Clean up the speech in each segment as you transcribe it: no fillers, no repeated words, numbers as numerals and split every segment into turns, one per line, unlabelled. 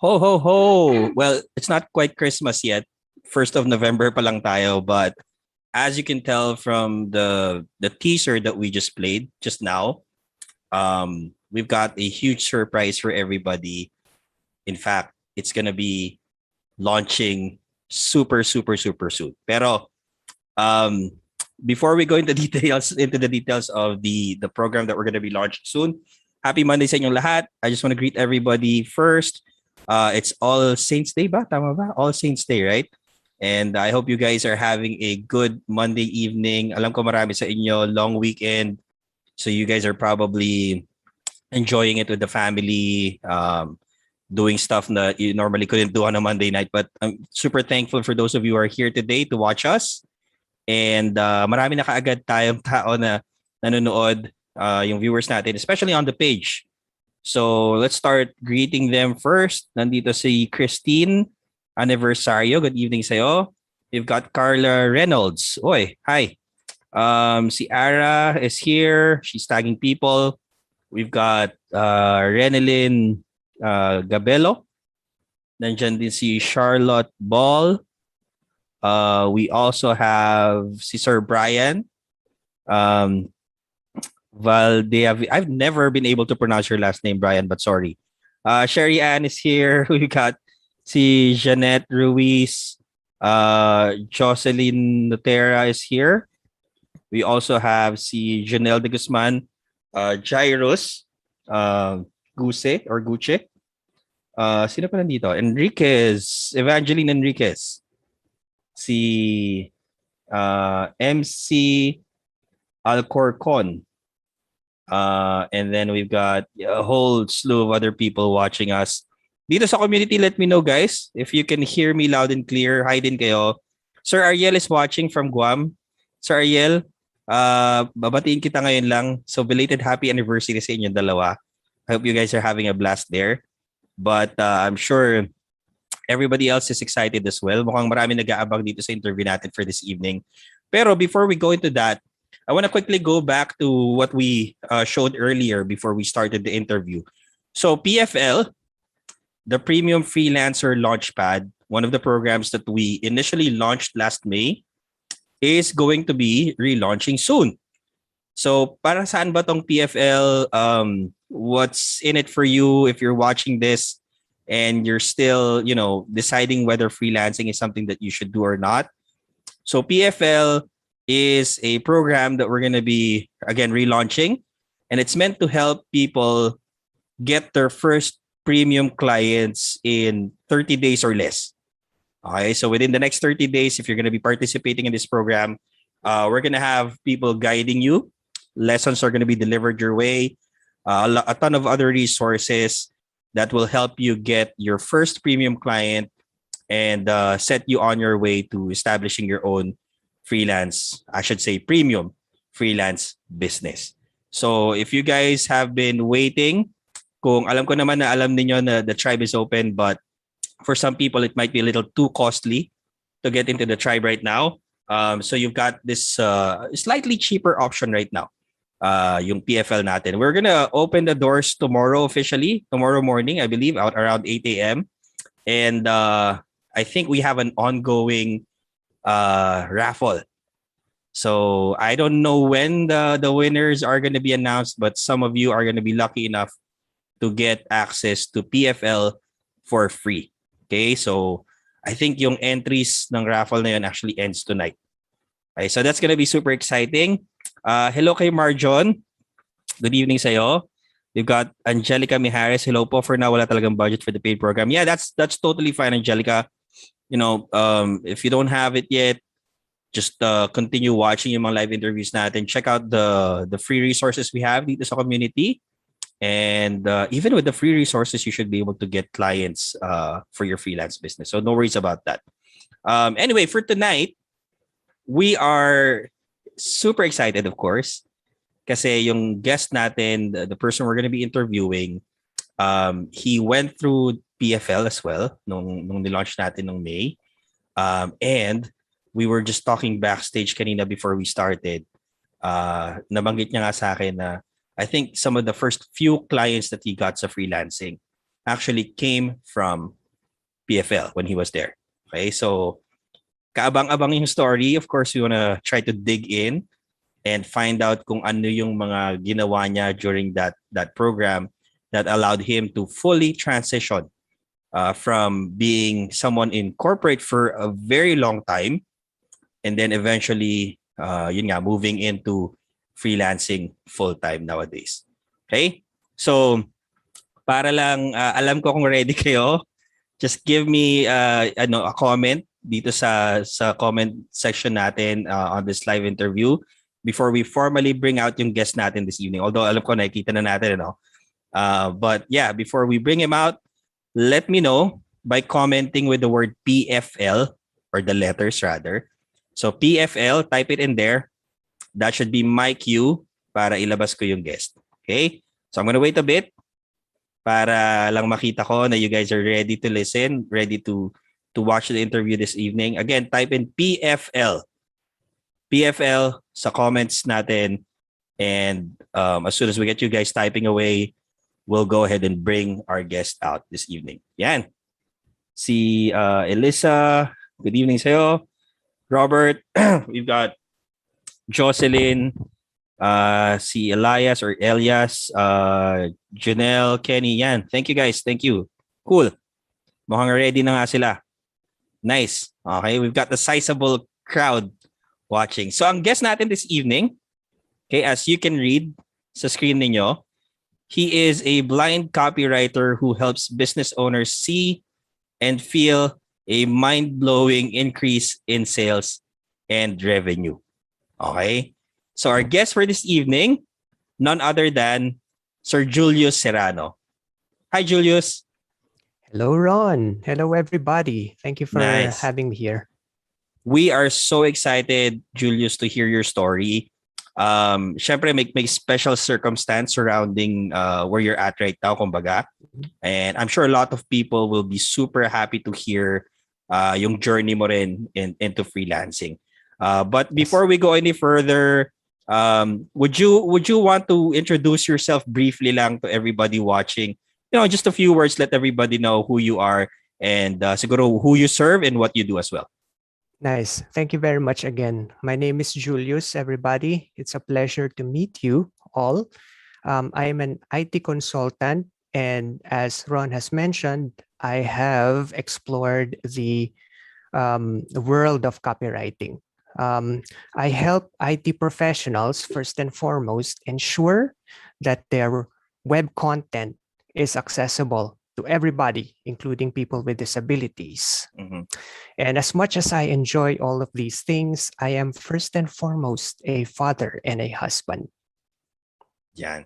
Ho ho ho. Well, it's not quite Christmas yet. 1st of November pa lang tayo, but as you can tell from the teaser that we just played just now, we've got a huge surprise for everybody. In fact, it's gonna be launching super soon. Pero um before we go into the details of the program that we're gonna be launching soon, happy Monday sa inyong lahat. I just want to greet everybody first. It's All Saints Day ba? Tama ba? All Saints Day, right? And I hope you guys are having a good Monday evening. Alam ko marami sa inyo, long weekend. So you guys are probably enjoying it with the family, doing stuff that you normally couldn't do on a Monday night. But I'm super thankful for those of you who are here today to watch us. And marami na kaagad tayong tao na nanonood, yung viewers natin, especially on the page. So let's start greeting them first. Nandito si Christine Aniversario. Good evening sa'yo. We've got Carla Reynolds. Oy, hi. Si Ara is here. She's tagging people. We've got Renelyn Gabello. Nandiyan din si Charlotte Ball. We also have si Sir Brian. I've never been able to pronounce your last name, Brian, but sorry. Sherry Ann is here. We got si Jeanette Ruiz. Jocelyn Notera is here. We also have si Janelle de Guzman, Jairus, Guse or Guche. Sino pa nandito? Enriquez, Evangeline Enriquez. Si MC Alcorcon. And then we've got a whole slew of other people watching us. Dito sa community, let me know, guys. If you can hear me loud and clear, hi din kayo. Sir Ariel is watching from Guam. Sir Ariel, babatiin kita ngayon lang. So belated happy anniversary sa inyong dalawa. I hope you guys are having a blast there. But I'm sure everybody else is excited as well. Mukhang marami nag-aabang dito sa interview natin for this evening. Pero before we go into that, I want to quickly go back to what we showed earlier before we started the interview. So PFL, the Premium Freelancer Launchpad, one of the programs that we initially launched last May, is going to be relaunching soon. So para saan ba tong PFL? What's in it for you if you're watching this and you're still, deciding whether freelancing is something that you should do or not? So PFL is a program that we're going to be, again, relaunching. And it's meant to help people get their first premium clients in 30 days or less. Okay, so within the next 30 days, if you're going to be participating in this program, we're going to have people guiding you. Lessons are going to be delivered your way. A ton of other resources that will help you get your first premium client and set you on your way to establishing your own premium freelance business. So if you guys have been waiting, kung alam ko naman na alam niyo na the tribe is open, but for some people it might be a little too costly to get into the tribe right now. So you've got this slightly cheaper option right now. Yung PFL natin. We're gonna open the doors tomorrow officially, tomorrow morning, I believe, out around 8 a.m. And I think we have an ongoing raffle. So I don't know when the winners are going to be announced, but some of you are going to be lucky enough to get access to PFL for free. Okay, so I think yung entries ng raffle na yun actually ends tonight. Okay, so that's going to be super exciting. Hello kay Marjon. Good evening sa'yo. We've got Angelica Mijares. Hello po. For now, wala talagang budget for the paid program. Yeah, that's totally fine, Angelica. If you don't have it yet, just continue watching yung mga live interviews natin. Check out the free resources we have dito sa community. And even with the free resources, you should be able to get clients for your freelance business. So no worries about that. Anyway, for tonight, we are super excited, of course. Kasi yung guest natin, the person we're going to be interviewing, he went through PFL as well nung nilaunch natin nung May. And we were just talking backstage kanina before we started. Nabanggit niya nga sa akin na I think some of the first few clients that he got sa freelancing actually came from PFL when he was there. Okay, so kaabang-abang yung story. Of course, we wanna try to dig in and find out kung ano yung mga ginawa niya during that program that allowed him to fully transition from being someone in corporate for a very long time and then eventually yun nga, moving into freelancing full-time nowadays. Okay? So, para lang alam ko kung ready kayo, just give me a comment dito sa comment section natin on this live interview before we formally bring out yung guest natin this evening. Although alam ko nakikita na natin, but yeah, before we bring him out, let me know by commenting with the word PFL or the letters rather. So PFL, type it in there. That should be my cue para ilabas ko yung guest. Okay? So I'm gonna wait a bit para lang makita ko na you guys are ready to listen, ready to watch the interview this evening. Again, type in PFL. PFL sa comments natin. And as soon as we get you guys typing away, we'll go ahead and bring our guest out this evening. Yan. Si Elisa, good evening sa'yo. Robert, we've got Jocelyn, si Elias or Elias, Janelle, Kenny, yan. Thank you guys. Thank you. Cool. Mukhang ready na nga sila. Nice. Okay, we've got the sizable crowd watching. So ang guest natin this evening, okay, as you can read sa screen ninyo, he is a blind copywriter who helps business owners see and feel a mind-blowing increase in sales and revenue. Okay? So our guest for this evening, none other than Sir Julius Serrano. Hi, Julius.
Hello, Ron. Hello, everybody. Thank you for having me here.
We are so excited, Julius, to hear your story. Syempre, may special circumstance surrounding where you're at right now, kumbaga. And I'm sure a lot of people will be super happy to hear yung journey mo rin into freelancing. But before we go any further, would you want to introduce yourself briefly lang to everybody watching? You know, just a few words, let everybody know who you are and siguro who you serve and what you do as well.
Nice. Thank you very much again. My name is Julius, everybody. It's a pleasure to meet you all. I am an IT consultant, and as Ron has mentioned, I have explored the world of copywriting. I help IT professionals, first and foremost, ensure that their web content is accessible to everybody, including people with disabilities. Mm-hmm. And as much as I enjoy all of these things, I am first and foremost a father and a husband.
Yan.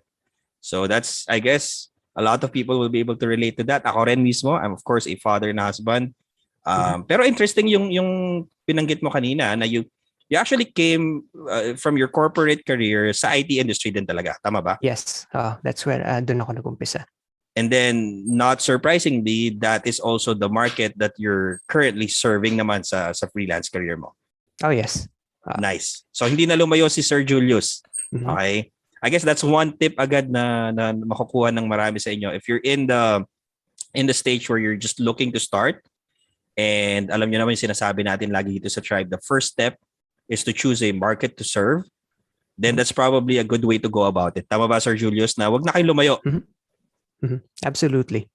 So that's, I guess, a lot of people will be able to relate to that. Ako rin mismo, I'm of course a father and husband. Pero interesting yung pinanggit mo kanina na you actually came from your corporate career sa IT industry din talaga. Tama ba?
Yes. That's where doon ako nag-umpisa.
And then, not surprisingly, that is also the market that you're currently serving naman sa freelance career mo.
Oh, yes.
Nice. So, hindi na lumayo si Sir Julius.
Mm-hmm.
Okay? I guess that's one tip agad na makukuha ng marami sa inyo. If you're in the stage where you're just looking to start, and alam nyo naman yung sinasabi natin lagi dito sa Tribe, the first step is to choose a market to serve, then that's probably a good way to go about it. Tama ba, Sir Julius, na wag na kayo lumayo?
Mm-hmm. Mm-hmm. Absolutely.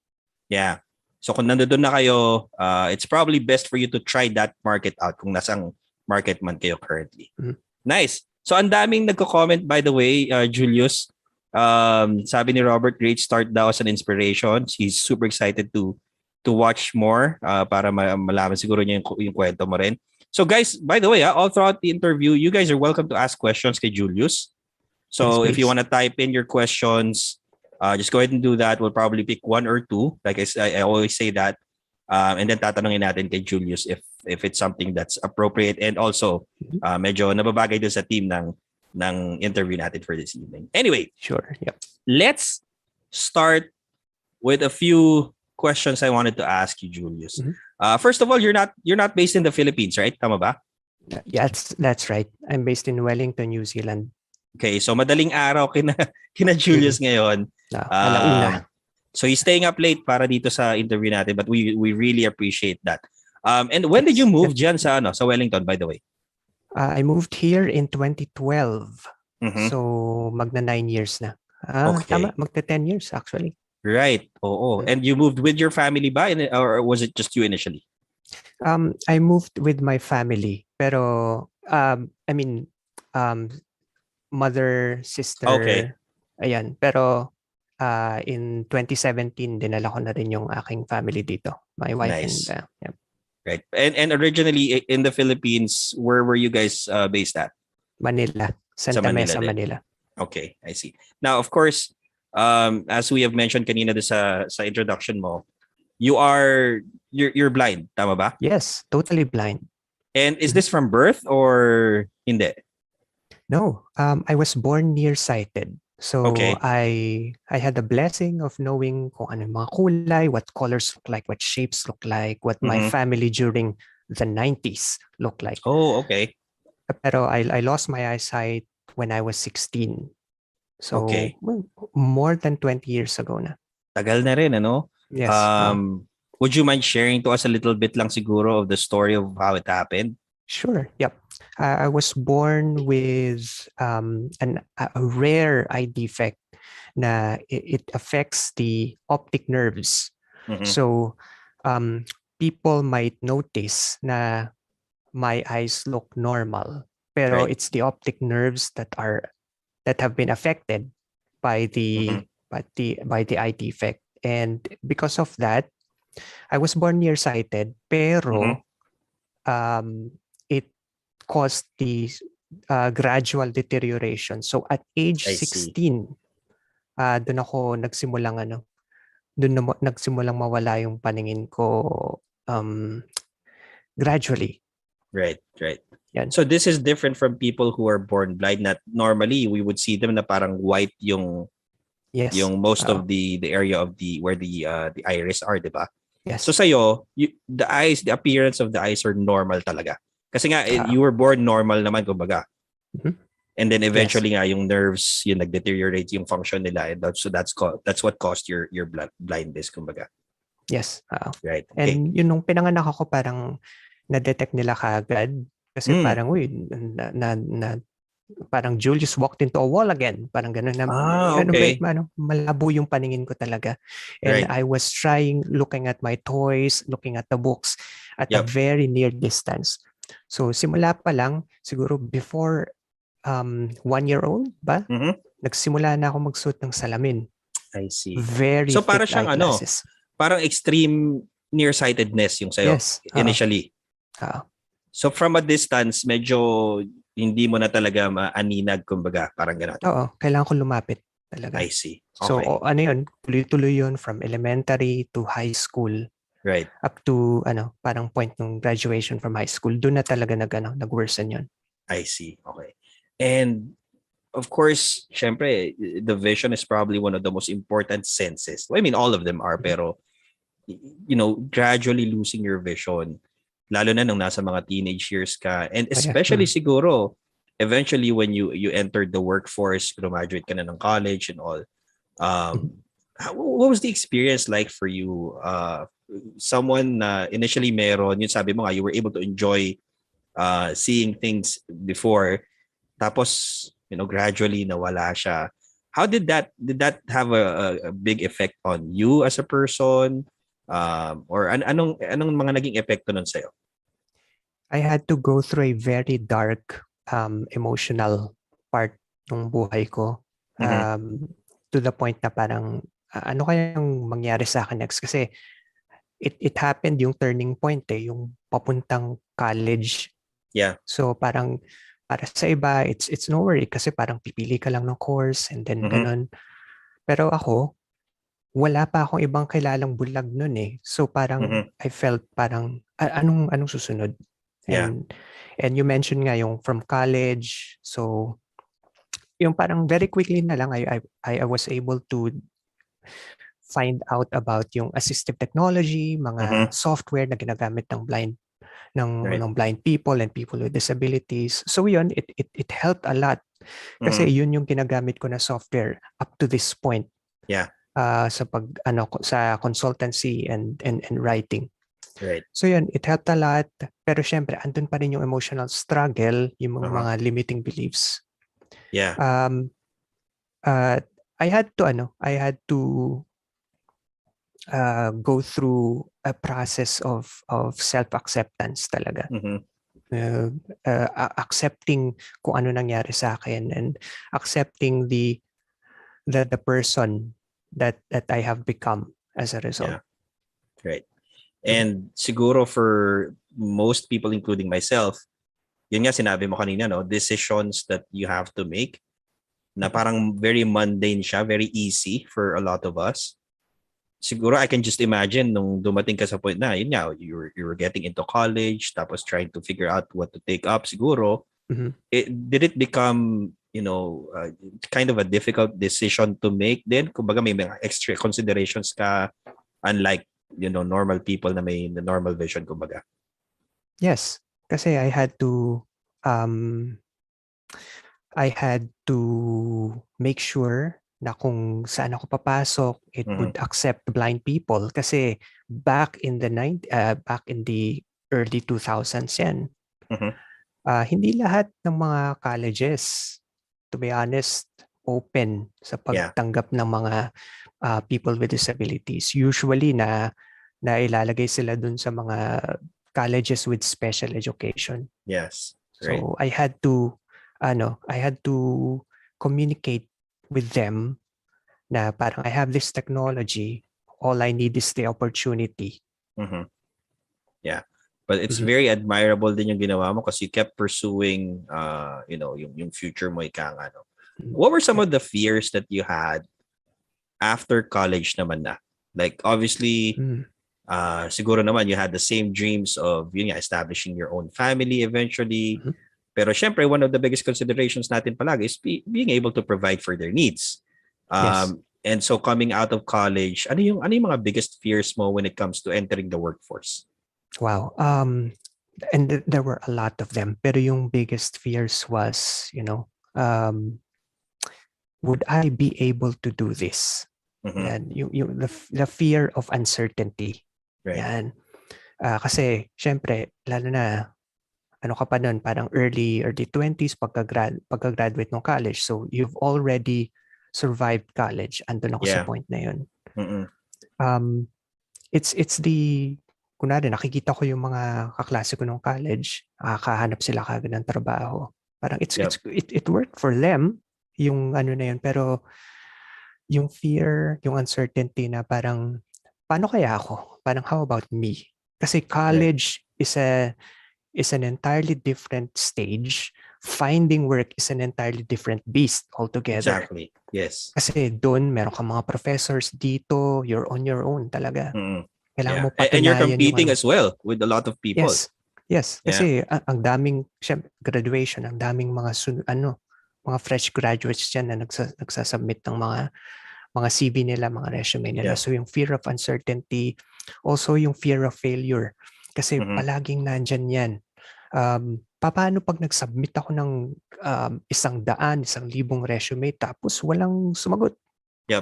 Yeah. So kung nandoon na kayo, it's probably best for you to try that market out kung nasang market man kayo currently. Mm-hmm. Nice. So ang daming nagko-comment, by the way, Julius. Sabi ni Robert, great start daw as an inspiration. He's super excited to watch more para malaman siguro niya yung kwento mo rin. So guys, by the way, all throughout the interview, you guys are welcome to ask questions kay Julius. So yes, if you want to type in your questions, just go ahead and do that. We'll probably pick one or two. Like I always say that. And then tatanungin natin kay Julius if it's something that's appropriate and also medyo nababagay dun sa team ng interview natin for this evening. Anyway,
sure. Yep.
Let's start with a few questions I wanted to ask you, Julius. Mm-hmm. First of all, you're not based in the Philippines, right? Tama ba?
Yeah, that's right. I'm based in Wellington, New Zealand.
Okay, so madaling araw kina Julius ngayon.
Alauna.
So he's staying up late para dito sa interview natin, but we really appreciate that. And when did you
Yes,
move dyan sa Wellington, by the way?
I moved here in 2012.
Mhm.
So magna 9 years na.
Okay.
Tama, magna 10 years actually.
Right. Oo. And you moved with your family ba? Or was it just you initially?
I moved with my family, pero I mean, um, mother,
Okay.
sister, ayan. Pero in 2017, dinala ko na rin yung aking family dito, my wife and
Nice.
yeah,
Right. And originally in the Philippines, where were you guys based at?
Manila,
Sa
Santa
Manila
Mesa,
din.
Manila.
Okay, I see. Now, of course, as we have mentioned kanina sa introduction mo, you're blind, tama ba?
Yes, totally blind.
And is this from birth or hindi?
No, I was born nearsighted. So
Okay.
I had the blessing of knowing kung ano yung mga kulay, what colors look like, what shapes look like, what my
Mhm.
family during the 90s looked like.
Oh, okay.
Pero I lost my eyesight when I was 16. So
Okay.
well, more than 20 years ago na.
Tagal na rin, ano?
Yes.
Would you mind sharing to us a little bit lang siguro of the story of how it happened?
Sure. Yep. I was born with a rare eye defect na it affects the optic nerves.
Mhm.
So people might notice na my eyes look normal, pero
Right.
it's the optic nerves that have been affected by the
Mhm.
by the eye defect. And because of that, I was born nearsighted,
Mhm.
pero it caused the gradual deterioration. So at age
I see.
16, doon ako nagsimulang mawala yung paningin ko gradually.
Right, right.
Yan.
So this is different from people who are born blind. Not normally we would see them na parang white yung
Yes.
most of the area of where the iris are, di ba?
Yes.
So sa'yo, the appearance of the eyes are normal talaga. Kasi nga
Ah.
you were born normal naman kumbaga.
Mhm.
And then eventually nga yung nerves yung nag-deteriorate yung function nila, and that's what caused your blindness kumbaga.
Yes.
Right. Okay.
And yun nung pinanganak ako, parang na-detect nila kaagad kasi parang parang Julius walked into a wall again. Parang ganun na.
Okay.
Malabo yung paningin ko talaga. And
Right.
I was looking at my toys, looking at the books at a
Yep.
very near distance. So simula pa lang, siguro before 1 year old ba?
Mhm.
Nagsimula na ako magsuot ng salamin.
I see.
Very
So para
thick
siyang
eyeglasses.
parang extreme nearsightedness yung sa'yo.
Yes.
Initially. So from a distance, medyo hindi mo na talaga maaninag, kumbaga, parang gano'n.
Oo, kailangan ko lumapit talaga.
I see. Okay.
So ano yun, tuloy-tuloy yun from elementary to high school.
Right.
Up to parang point ng graduation from high school. Doon na talaga nag-worsen yun.
I see. Okay. And of course, syempre, the vision is probably one of the most important senses. I mean, all of them are, pero gradually losing your vision, lalo na nung nasa mga teenage years ka, and especially siguro eventually when you entered the workforce, graduate ka na ng college and all, what was the experience like for you? Someone na initially meron, yun sabi mo nga, you were able to enjoy seeing things before, tapos gradually nawala siya. How did that have a big effect on you as a person? Or anong mga naging epekto nun sa'yo?
I had to go through a very dark emotional part ng buhay ko. To the point na parang ano kayang mangyari sa akin next? Kasi it happened yung turning point yung papuntang college.
Yeah.
So parang para sa iba, it's no worry kasi parang pipili ka lang ng course and then ganun. Pero ako, wala pa akong ibang kilalang bulag nun So parang I felt parang anong susunod?
Yeah.
And you mentioned nga yung from college. So yung parang very quickly na lang I was able to find out about yung assistive technology, mga software na ginagamit ng blind people and people with disabilities. So yun, it helped a lot. Kasi yun yung ginagamit ko na software up to this point.
Yeah.
sa consultancy and writing.
Right.
So yun, it helped a lot. Pero syempre, andun pa rin yung emotional struggle, yung mga limiting beliefs.
Yeah.
I had to go through a process of self-acceptance talaga. Accepting kung ano nangyari sa akin and accepting the person that I have become as a result.
Yeah. Right. And siguro for most people, including myself, yun nga sinabi mo kanina, no? Decisions that you have to make na parang very mundane siya, very easy for a lot of us. Siguro I can just imagine nung dumating ka sa point na, yun nga, you were getting into college, tapos trying to figure out what to take up, siguro, did it become, kind of a difficult decision to make then? Kumbaga may mga extra considerations ka, unlike normal people na may normal vision, kumbaga.
Yes, kasi I had to make sure na kung saan ako papasok, it would accept blind people. Kasi back in the early 2000s yan, hindi lahat ng mga colleges, to be honest, open sa pagtanggap ng mga people with disabilities. Usually na ilalagay sila dun sa mga colleges with special education.
Yes. Right.
So I had to communicate with them na parang I have this technology, all I need is the opportunity.
Yeah. But it's very admirable din yung ginawa mo kasi you kept pursuing yung future mo, ika nga, no? What were some of the fears that you had after college naman na? Like obviously siguro naman you had the same dreams of establishing your own family eventually. Pero syempre one of the biggest considerations natin palagi is being able to provide for their needs. And so coming out of college, ano yung mga biggest fears mo when it comes to entering the workforce?
Wow. And there were a lot of them. Pero yung biggest fears was, would I be able to do this? Yan, the fear of uncertainty.
Right.
Yan. Kasi, syempre, lalo na, ano ka pa nun, parang early 20s pagka-graduate ng college. So, you've already survived college. Andun ako sa point na yun. It's the, kunwari, nakikita ko yung mga kaklase ko ng college, kahanap sila kagad ng trabaho. Parang it worked for them, yung ano na yun. Pero yung fear, yung uncertainty na parang, paano kaya ako? Parang how about me? Kasi college is an entirely different stage. Finding work is an entirely different beast altogether.
Exactly. Yes.
Kasi doon, meron kang mga professors dito, you're on your own talaga. Kailangan mo
patunayan. And you're competing as well with a lot of people.
Yes. Kasi ang daming graduation, ang daming mga fresh graduates dyan na nagsasubmit ng mga CV nila, mga resume nila. So yung fear of uncertainty, also yung fear of failure. Kasi palaging nandyan yan. Paano pag nag-submit ako ng 100,000 resume tapos walang sumagot?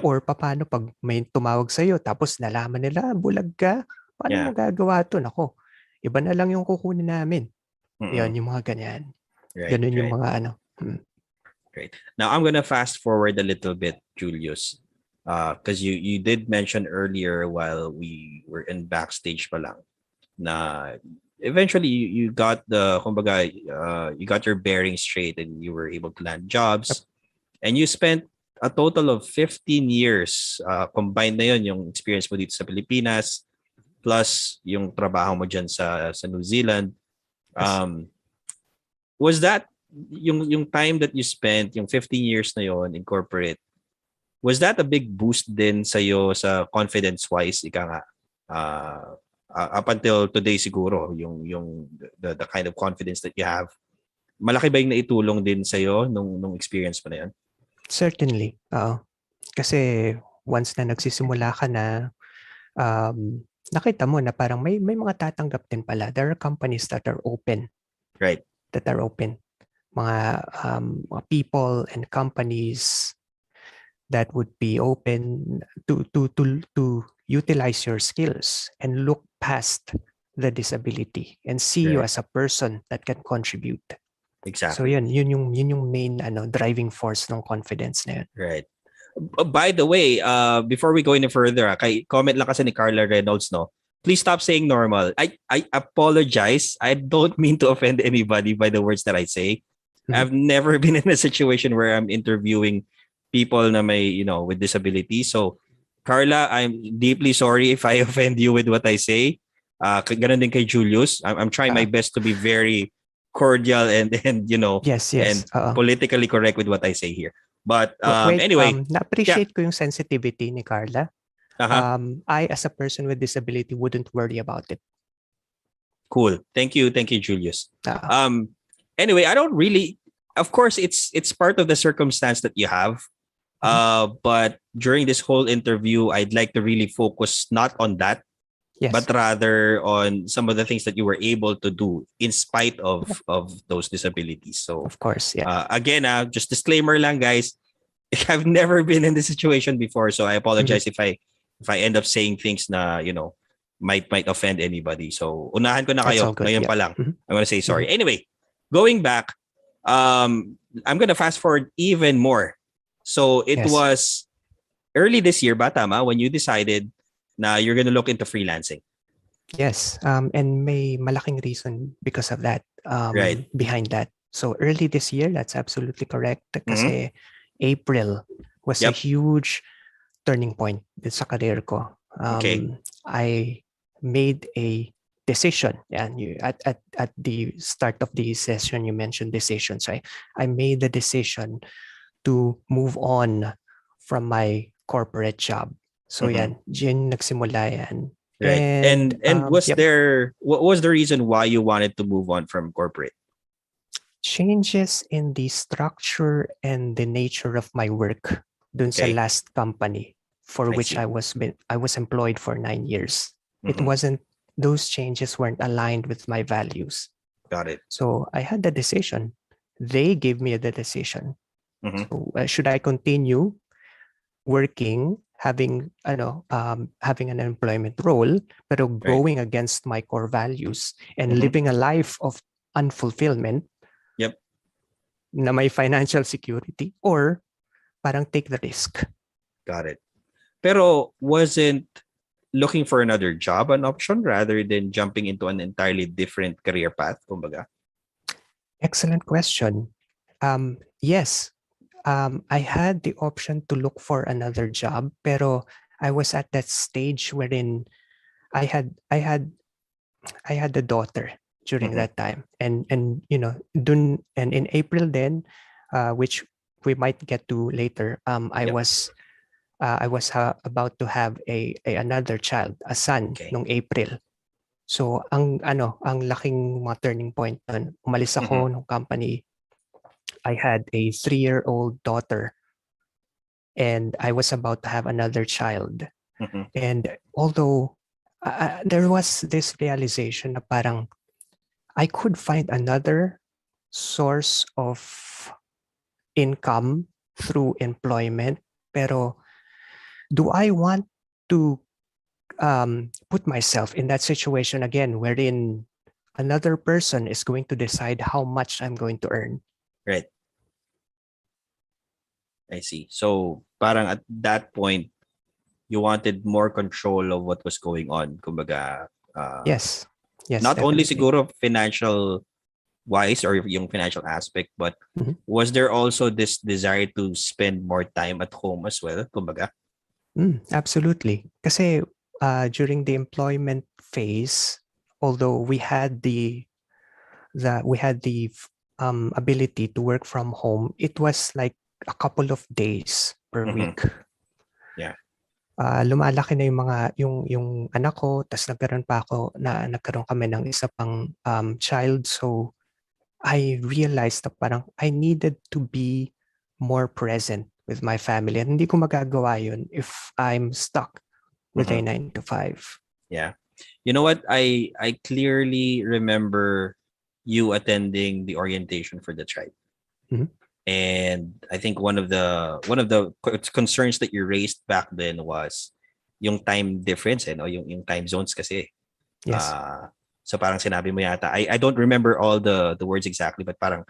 Or paano pag may tumawag sa'yo tapos nalaman nila, bulag ka? Paano mo gagawa ito? Nako, iba na lang yung kukunin namin. Yan, yung mga ganyan. Ganun yung mga ano.
Great. Now, I'm gonna fast forward a little bit, Julius. Because you did mention earlier while we were in backstage pa lang na eventually you got you got your bearings straight and you were able to land jobs. And you spent a total of 15 years combined na yun yung experience mo dito sa Pilipinas plus yung trabaho mo dyan sa New Zealand. Was that yung time that you spent, yung 15 years na yon in corporate, was that a big boost din sa'yo sa confidence-wise, ika nga? Up until today siguro, yung the kind of confidence that you have, malaki ba yung naitulong din sa'yo nung experience mo na yan?
Certainly. Kasi once na nagsisimula ka na, nakita mo na parang may mga tatanggap din pala. There are companies that are open.
Right.
That are open. Mga people and companies that would be open to utilize your skills and look past the disability and see you
Right.
as a person that can contribute. So
Exactly.
yun yung main driving force ng confidence na yun.
Right. By the way, before we go any further, kay comment lang kasi ni Carla Reynolds, no? Please stop saying normal. I apologize. I don't mean to offend anybody by the words that I say. I've never been in a situation where I'm interviewing people na may, with disabilities. So, Carla, I'm deeply sorry if I offend you with what I say. Ganun din kay Julius. I'm trying my best to be very cordial and
Yes,
and politically correct with what I say here. But
wait,
anyway,
na-appreciate ko yung sensitivity ni Carla.
uh-huh.
I, as a person with disability, wouldn't worry about it.
Cool. Thank you, Julius. Anyway, I don't really. Of course, it's part of the circumstance that you have. But during this whole interview, I'd like to really focus not on that,
yes,
but rather on some of the things that you were able to do in spite of those disabilities. So,
of course, yeah.
Again, just disclaimer lang, guys. I've never been in this situation before, so I apologize if I end up saying things na might offend anybody. So unahan ko na
That's
kayo
all good,
ngayon
yeah.
pa lang. I want to say sorry. Anyway, going back, I'm gonna fast forward even more. So it
Yes.
was early this year, ba tama, when you decided na you're gonna look into freelancing.
Yes, and may malaking reason because of that,
Right.
behind that. So early this year, that's absolutely correct. Kasi April was a
Yep.
huge turning point sa career ko.
Okay.
I made a decision. And at the start of the session, you mentioned decision. So I made the decision to move on from my corporate job. So yan, dyan nagsimula yan.
Right. And was
yep,
what was the reason why you wanted to move on from corporate?
changes in the structure and the nature of my work dun sa
Okay.
last company for
I
which
see.
I was employed for 9 years. It wasn't, those changes weren't aligned with my values.
Got it.
So I had the decision. They gave me the decision. So should I continue working, having an employment role, but going against my core values and living a life of unfulfillment?
Yep.
Na may financial security, or parang take the risk.
Got it. Pero wasn't looking for another job an option rather than jumping into an entirely different career path, kumbaga?
Excellent question. Yes, I had the option to look for another job, pero I was at that stage wherein I had a daughter during that time, and in April then, which we might get to later. I was about to have another child, a son, nung April. So ang laking mga turning point nun. Umalis ako ng company. I had a 3-year-old daughter, and I was about to have another child. And although there was this realization na parang I could find another source of income through employment, pero do I want to put myself in that situation again wherein another person is going to decide how much I'm going to earn?
Right. I see. So parang at that point, you wanted more control of what was going on. Kumbaga,
yes.
Not
Definitely.
only siguro financial wise or yung financial aspect, but was there also this desire to spend more time at home as well? Kumbaga?
Absolutely. Kasi during the employment phase, although we had the ability to work from home, it was like a couple of days per week.
Yeah.
Lumalaki na yung anak ko, tas nagkaroon kami ng isa pang child. So I realized that parang I needed to be more present with my family. And hindi ko magagawa yun if I'm stuck with a 9 to 5.
Yeah. You know what? I clearly remember you attending the orientation for the tribe. And I think one of the concerns that you raised back then was yung time difference, no? Yung time zones kasi.
Yes.
So parang sinabi mo yata, I don't remember all the words exactly, but parang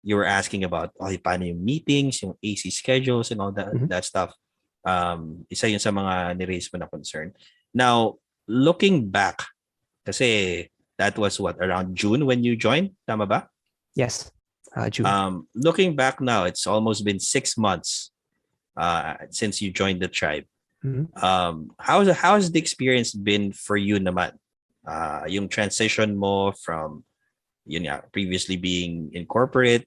you were asking about paano yung meetings, yung AC schedules and all that stuff. Isa yun sa mga ni-raise mo na concern. Now, looking back, kasi that was what, around June when you joined? Tama ba?
Yes. June.
Looking back now, it's almost been 6 months since you joined the tribe. How's the experience been for you naman? Yung transition mo from previously being in corporate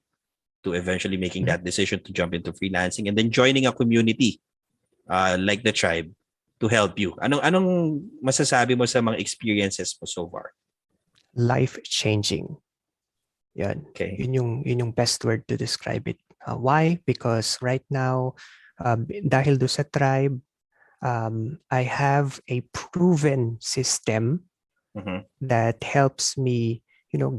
to eventually making that decision to jump into freelancing and then joining a community like the tribe to help you. Anong masasabi mo sa mga experiences mo so far?
Life-changing. Yan.
Okay.
Yun yung best word to describe it. Why? Because right now, dahil do sa tribe, I have a proven system that helps me,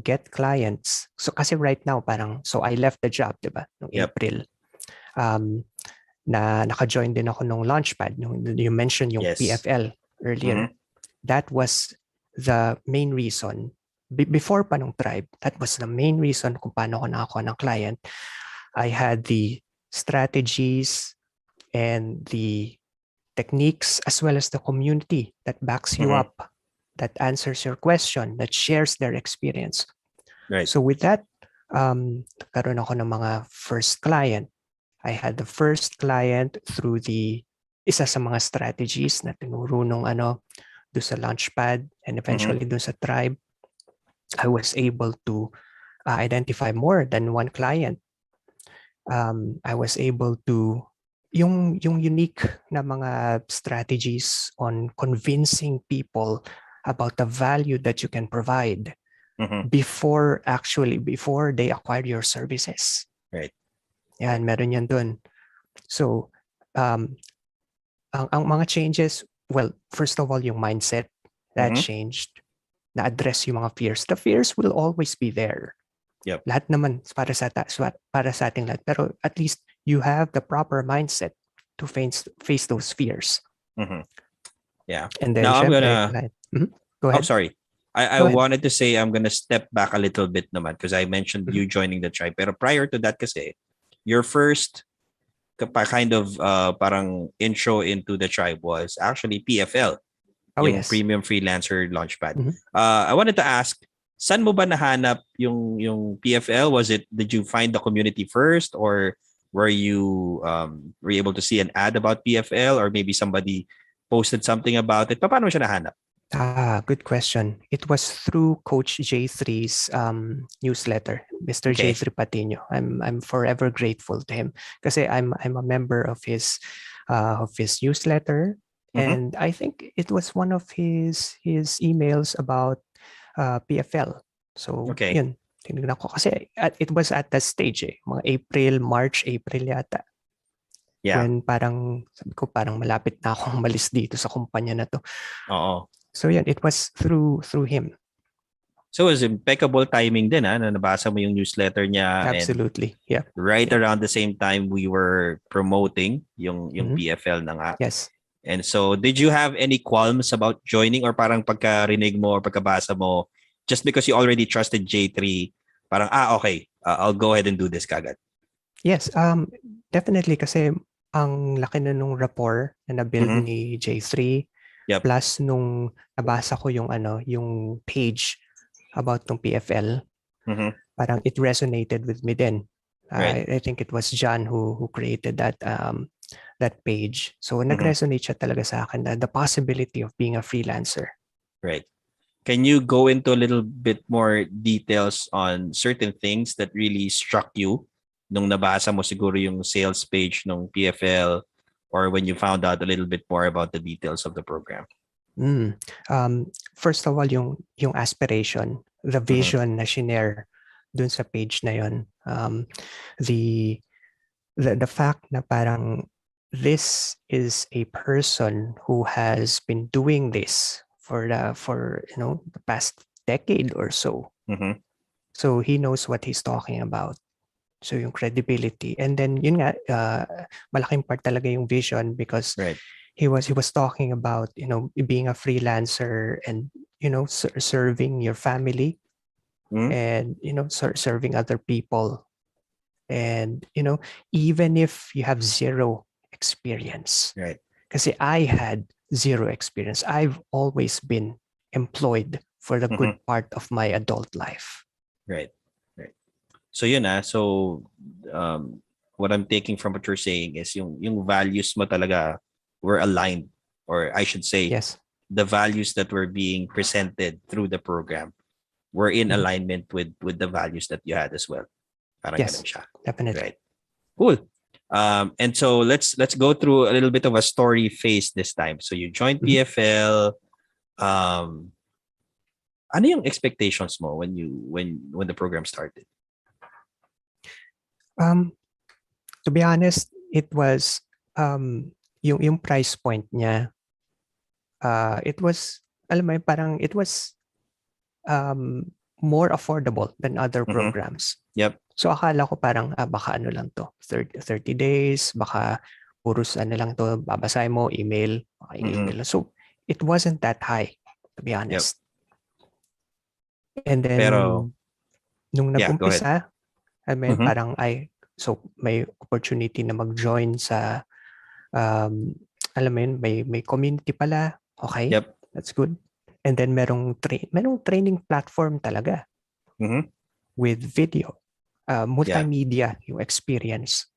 get clients. So kasi right now, so I left the job, diba? Noong April. Na naka-join din ako nung Launchpad. You mentioned yung PFL earlier. That was the main reason. Before pa nung tribe, that was the main reason kung paano ko nakakuha ng client. I had the strategies and the techniques as well as the community that backs you up, that answers your question, that shares their experience.
Right.
So with that, karoon ako ng mga first client. I had the first client through the isa sa mga strategies na tinuro nung do sa Launchpad and eventually do sa tribe. I was able to identify more than one client. I was able to yung unique na mga strategies on convincing people about the value that you can provide before they acquire your services.
Right.
Yan, meron yan dun. So, ang mga changes, well, first of all, yung mindset that changed. Na-address yung mga fears. The fears will always be there.
Yep.
Lahat naman para sa ating lahat. Pero at least you have the proper mindset to face those fears.
Yeah.
And then,
now I'm gonna.
Go ahead.
Oh, sorry. I wanted to say I'm gonna step back a little bit naman because I mentioned you joining the tribe. Pero prior to that kasi, your first kind of parang intro into the tribe was actually PFL. Yung Premium Freelancer Launchpad. I wanted to ask, saan mo ba nahanap yung PFL? Did you find the community first, or were you able to see an ad about PFL, or maybe somebody posted something about it? Paano mo siya nahanap?
Good question. It was through Coach J3's newsletter, Mr. J3 Patino. I'm forever grateful to him kasi I'm a member of his newsletter. And I think it was one of his emails about PFL. So, yun. Tinignan ko. Kasi it was at that stage mga March, April yata.
Yeah.
When sabi ko parang malapit na akong malis dito sa kumpanya na to.
Oo.
So, yan. It was through him.
So, it was impeccable timing din, na nabasa mo yung newsletter niya.
Absolutely.
And right around the same time we were promoting yung PFL na nga.
Yes.
And so, did you have any qualms about joining, or parang pagkarinig mo or pagkabasa mo, just because you already trusted J3, parang, okay, I'll go ahead and do this kagad?
Yes, definitely kasi ang laki na nung rapport na nabuild ni J3, plus nung nabasa ko yung page about tong PFL, parang it resonated with me then.
Right.
I think it was John who created that page. So nag-resonate siya talaga sa akin, the possibility of being a freelancer.
Right. Can you go into a little bit more details on certain things that really struck you nung nabasa mo siguro yung sales page ng PFL, or when you found out a little bit more about the details of the program?
First of all, yung aspiration, the vision na shinare dun sa page na yun. The fact na parang this is a person who has been doing this for the past decade or so. So he knows what he's talking about. So yung credibility. And then yun nga, malaking part talaga yung vision because
Right.
he was talking about, being a freelancer and, serving your family and, serving other people. And, even if you have zero experience,
Right.
kasi I had zero experience. I've always been employed for the good part of my adult life.
Right. Right. So yun so what I'm taking from what you're saying is yung values mo talaga were aligned, or I should say
Yes.
the values that were being presented through the program were in alignment with the values that you had as well. Parang
Yes,
ganun siya.
definitely.
Right. Cool. And so let's go through a little bit of a story phase this time. So you joined PFL. Ano yung expectations mo when the program started?
To be honest, it was yung price point niya. It was, alam mo, parang it was more affordable than other programs.
Yep.
So akala ko parang baka ano lang to, 30 days, baka puros ano lang to, babasahin mo, email, email. So it wasn't that high, to be honest. And then
Pero,
nung
go ahead.
nag-umpisa, I mean, parang so may opportunity na mag-join sa alam mo yun, may community pala. Okay,
Yep.
that's good. And then merong training platform talaga with video, multimedia yung experience.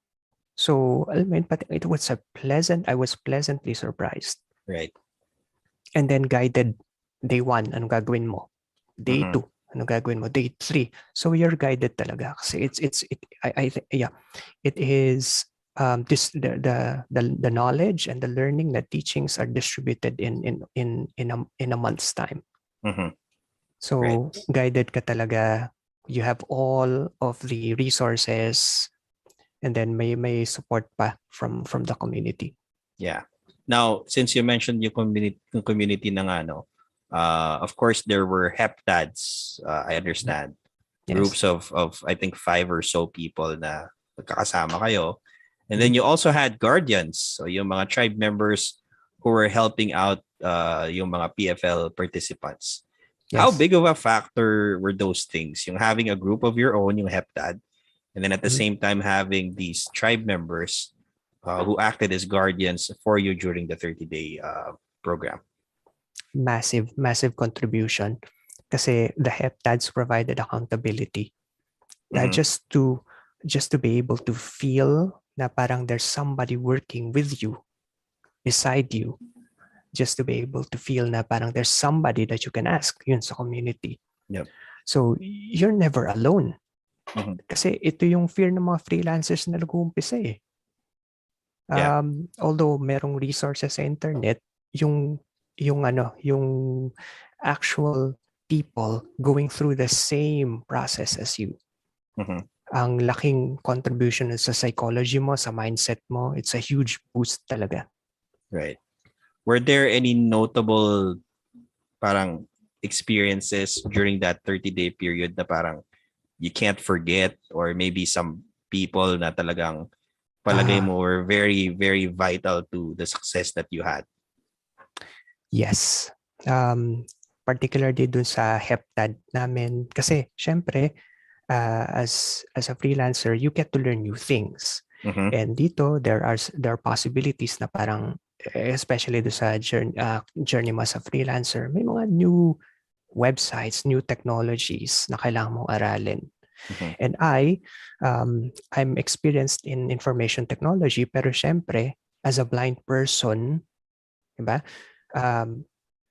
So alam mo yun, I was pleasantly surprised.
Right.
And then guided day 1, anong gagawin mo? Day 2, anong gagawin mo? Day 3. So you're guided talaga kasi it is the knowledge and the learning, the teachings are distributed in a month's time. So guided ka talaga. You have all of the resources, and then may support pa from the community.
Yeah. Now, since you mentioned yung community ng of course there were heptads. I understand.
Yes.
Groups of I think 5 or so people na magkakasama kayo. And then you also had guardians. So yung mga tribe members who were helping out yung mga PFL participants. Yes. How big of a factor were those things? Yung having a group of your own, yung heptad, and then at the same time having these tribe members who acted as guardians for you during the 30-day program.
Massive contribution. Kasi the heptads provided accountability. Just to be able to feel na parang there's somebody working with you, beside you. Just to be able to feel na parang there's somebody that you can ask yun sa community.
Yep.
So you're never alone. Kasi ito yung fear ng mga freelancers na nag-uumpisa eh. Although merong resources sa internet, yung actual people going through the same process as you. Ang laking contribution sa psychology mo, sa mindset mo, it's a huge boost talaga.
Right. Were there any notable parang experiences during that 30-day period na parang you can't forget, or maybe some people na talagang palagay mo were very, very vital to the success that you had?
Yes. Particularly dun sa heptad namin. Kasi, syempre, as a freelancer, you get to learn new things. And dito, there are possibilities na parang, especially do sa journey mo as a freelancer, may mga new websites, new technologies na kailangan mong aralin. And I'm experienced in information technology, pero syempre, as a blind person, diba?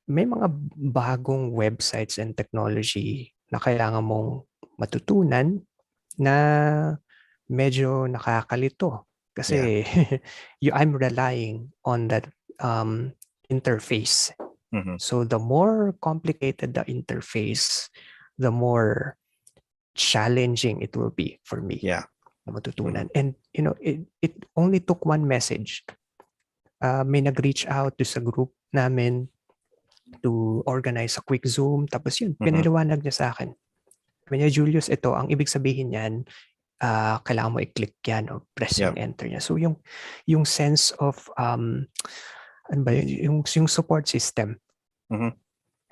May mga bagong websites and technology na kailangan mong matutunan na medyo nakakalito. Kasi I'm relying on that interface. So the more complicated the interface, the more challenging it will be for me na matutunan. And it only took one message. May nag-reach out to sa group namin to organize a quick Zoom. Tapos yun, pinaliwanag niya sa akin. Sabi niya, Julius, ito, ang ibig sabihin niyan, kailangan mo i-click yan o press
Yeah.
yung enter niya. So yung sense of ano ba yung support system.
Mhm.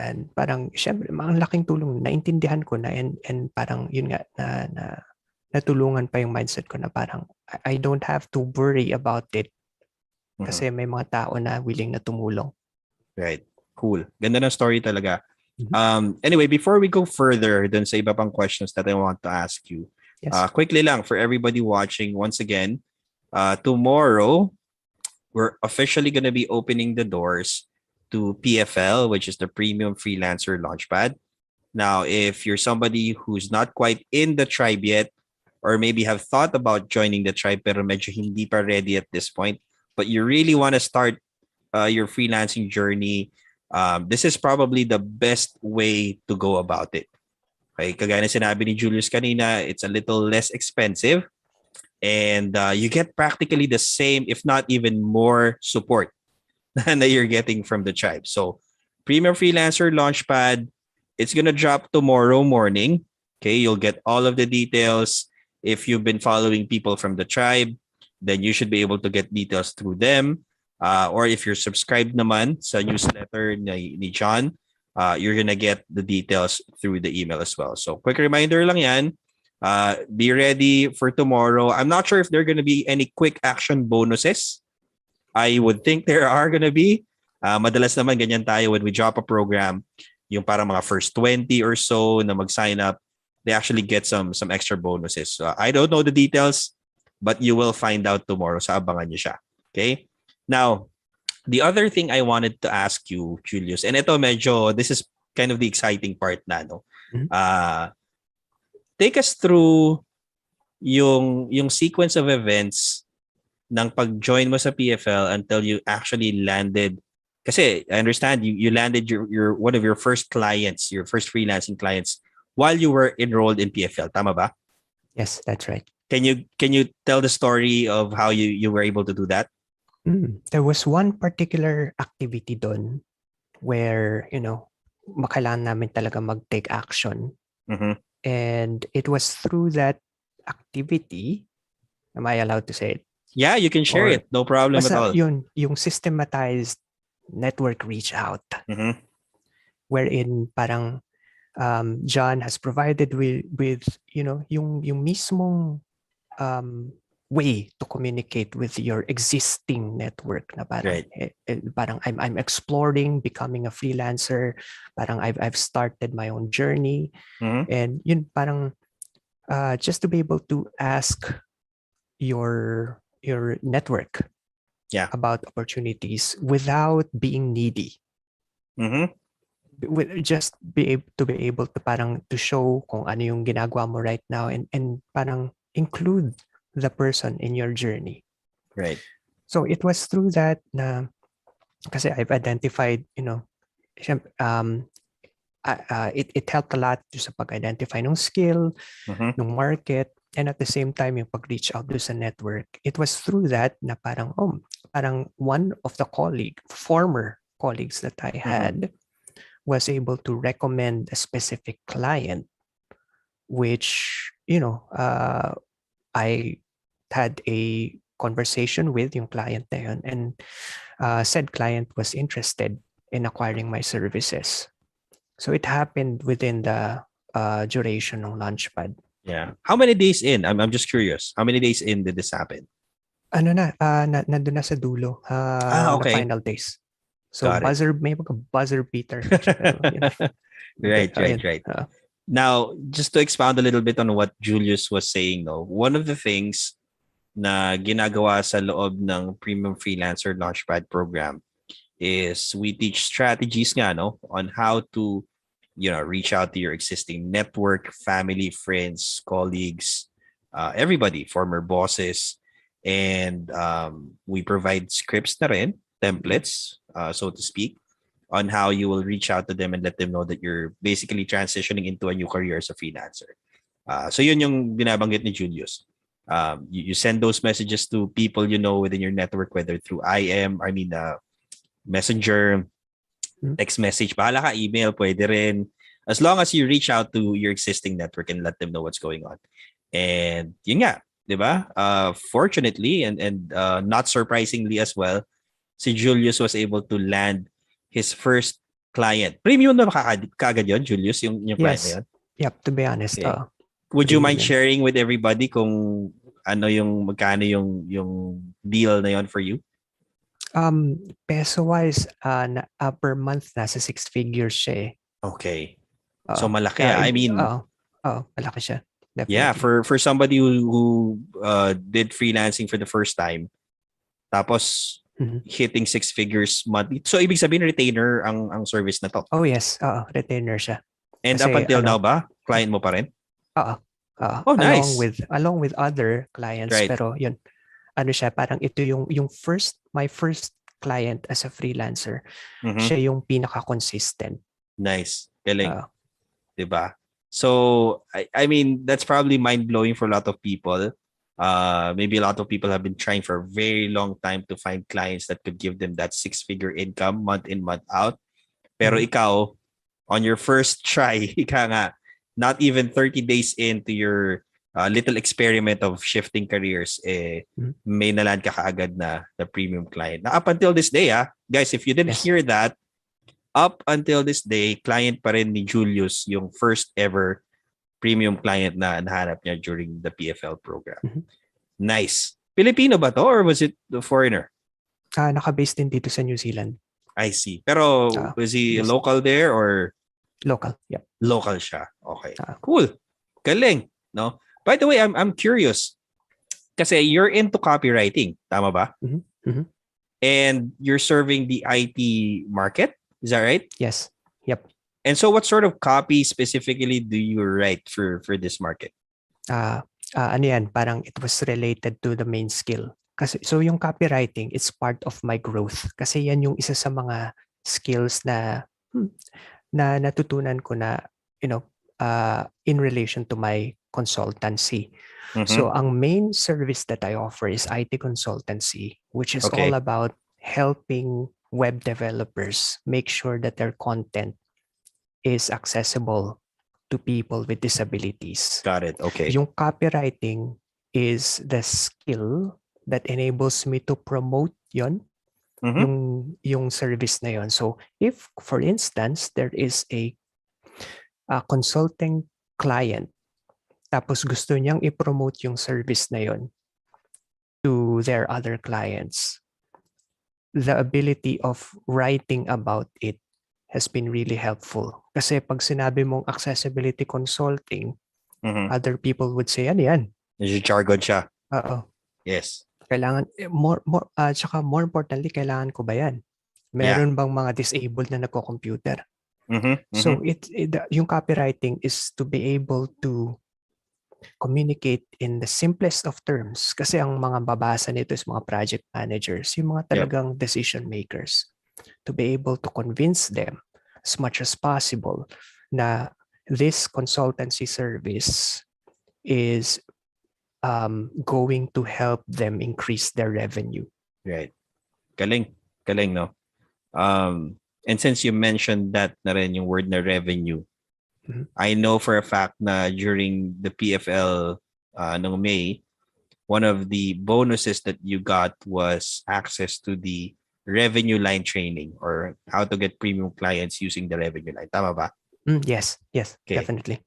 And parang syempre ang laking tulong, naintindihan ko na, and parang yun nga na natulungan pa yung mindset ko na parang I don't have to worry about it
Mhm.
kasi may mga tao na willing na tumulong.
Right. Cool. Ganda ng story talaga.
Mhm.
Anyway, before we go further dun sa iba pang questions that I want to ask you,
Yes.
quickly lang for everybody watching, once again, tomorrow, we're officially going to be opening the doors to PFL, which is the Premium Freelancer Launchpad. Now, if you're somebody who's not quite in the tribe yet, or maybe have thought about joining the tribe pero medyo hindi pa ready at this point, but you really want to start your freelancing journey, this is probably the best way to go about it. Okay, kagaya na sinabi ni Julius kanina, it's a little less expensive and you get practically the same, if not even more support that you're getting from the tribe. So, Premium Freelancer Launchpad, it's gonna drop tomorrow morning. Okay, you'll get all of the details. If you've been following people from the tribe, then you should be able to get details through them. Or if you're subscribed naman sa newsletter ni John, you're gonna get the details through the email as well. So, quick reminder lang yan. Be ready for tomorrow. I'm not sure if there are gonna be any quick action bonuses. I would think there are gonna be. Madalas naman ganyan tayo when we drop a program, yung parang mga first 20 or so na mag-sign up, they actually get some extra bonuses. I don't know the details, but you will find out tomorrow. So abangan nyo siya. Okay? Now, the other thing I wanted to ask you, Julius, and ito medyo, this is kind of the exciting part na, no?
Mhm.
Take us through yung sequence of events ng pag-join mo sa PFL until you actually landed. Kasi I understand you landed your one of your first clients, your first freelancing clients while you were enrolled in PFL. Tama ba?
Yes, that's right.
Can you tell the story of how you were able to do that?
There was one particular activity doon where, kailangan namin talaga mag-take action.
Mhm.
And it was through that activity, am I allowed to say it?
Yeah, you can share
Or
it. No problem at
basta
all.
yun, yung systematized network reach out,
Mhm.
wherein parang John has provided with yung mismong way to communicate with your existing network na parang
Right.
parang I'm exploring becoming a freelancer, parang I've started my own journey,
Mhm.
and yun parang just to be able to ask your network
Yeah.
about opportunities without being needy.
Mhm.
Just be able to parang to show kung ano yung ginagawa mo right now, and parang include the person in your journey.
Right.
So it was through that na kasi I've identified, it helped a lot sa pag-identify ng skill,
Mhm.
ng market, and at the same time yung pag-reach out do sa network. It was through that na parang one of the former colleagues that I had was able to recommend a specific client, which I had a conversation with yung client na yun, and said client was interested in acquiring my services. So it happened within the duration ng Launchpad.
Yeah. How many days in? I'm just curious. How many days in did this happen?
Nandun na sa dulo, the
Okay.
final days. So
Got it.
may buzzer beater.
Right. Now, just to expound a little bit on what Julius was saying, no, one of the things na ginagawa sa loob ng Premium Freelancer Launchpad program is we teach strategies nga, no, on how to, reach out to your existing network, family, friends, colleagues, everybody, former bosses, and we provide scripts na rin, templates, so to speak, on how you will reach out to them and let them know that you're basically transitioning into a new career as a freelancer. So yun yung binabanggit ni Julius. You send those messages to people you know within your network, whether through Messenger, text message, bahala ka, email, pwede rin. As long as you reach out to your existing network and let them know what's going on. And yun nga, 'di ba? Fortunately and not surprisingly as well, si Julius was able to land his first client. Premium na kaagad yun, Julius, yung client na
Yes.
yun?
Yep, to be honest,
Okay. Would you mind
premium yan.
sharing with everybody kung ano yung magkano yung deal na yon for you?
Peso-wise, per month, nasa 6 figures siya eh.
Okay. So
Oo.
malaki. I mean,
Malaki siya.
yeah,
Definitely.
for somebody who did freelancing for the first time, tapos
Mhm.
hitting 6 figures monthly. So ibig sabihin retainer ang service na to.
Oh yes, retainer siya.
And
Kasi
up until now
ano,
ba, client mo pa rin?
oo,
Oh,
along
nice.
with other clients,
Right.
pero yun, ano siya, parang ito yung my first client as a freelancer.
Mhm.
Siya yung pinaka-consistent.
Nice. Galing.
Oo.
Diba? So, I mean, that's probably mind-blowing for a lot of people. Maybe a lot of people have been trying for a very long time to find clients that could give them that 6-figure income month in, month out. Pero
Mhm.
ikaw, on your first try, ika nga, not even 30 days into your little experiment of shifting careers,
Mhm.
may naland ka kaagad na the premium client. Now, up until this day, guys, if you didn't
Yes.
hear that, up until this day, client pa rin ni Julius yung first ever premium client na nahanap niya during the PFL program.
Mhm.
Nice. Filipino ba to or was it the foreigner?
Naka-base din dito sa New Zealand.
I see. Pero was he
yes.
local there or
Local? Yep.
local siya? Okay.
Ah.
Cool. Galing, no? By the way, I'm curious. Kasi you're into copywriting, tama ba?
Mhm. Mhm.
And you're serving the IT market, is that right?
Yes. Yep.
And so what sort of copy specifically do you write for this market?
Ano yan, parang it was related to the main skill. Kasi so yung copywriting, it's part of my growth. Kasi yan yung isa sa mga skills na natutunan ko na, in relation to my consultancy.
Mhm.
So ang main service that I offer is IT consultancy, which is
Okay.
all about helping web developers make sure that their content is accessible to people with disabilities.
Got it. Okay.
Yung copywriting is the skill that enables me to promote yon,
Mhm.
yung service na yon. So if, for instance, there is a consulting client, tapos gusto niyang i-promote yung service na yon to their other clients, the ability of writing about it has been really helpful. Kasi pag sinabi mong accessibility consulting,
Mhm.
other people would say, ano yan?
Medyo jargon siya.
Oo.
Yes.
Kailangan, tsaka more importantly, kailangan ko ba yan? Meron bang mga disabled na nagko-computer?
Mhm.
So yung copywriting is to be able to communicate in the simplest of terms, kasi ang mga babasa nito is mga project managers, yung mga talagang decision makers, to be able to convince them as much as possible na this consultancy service is going to help them increase their revenue.
Right. Galing. Galing, no? And since you mentioned that na rin yung word na revenue,
Mhm.
I know for a fact na during the PFL noong May, one of the bonuses that you got was access to the revenue line training or how to get premium clients using the revenue line. Tama ba?
Yes,
Okay.
definitely.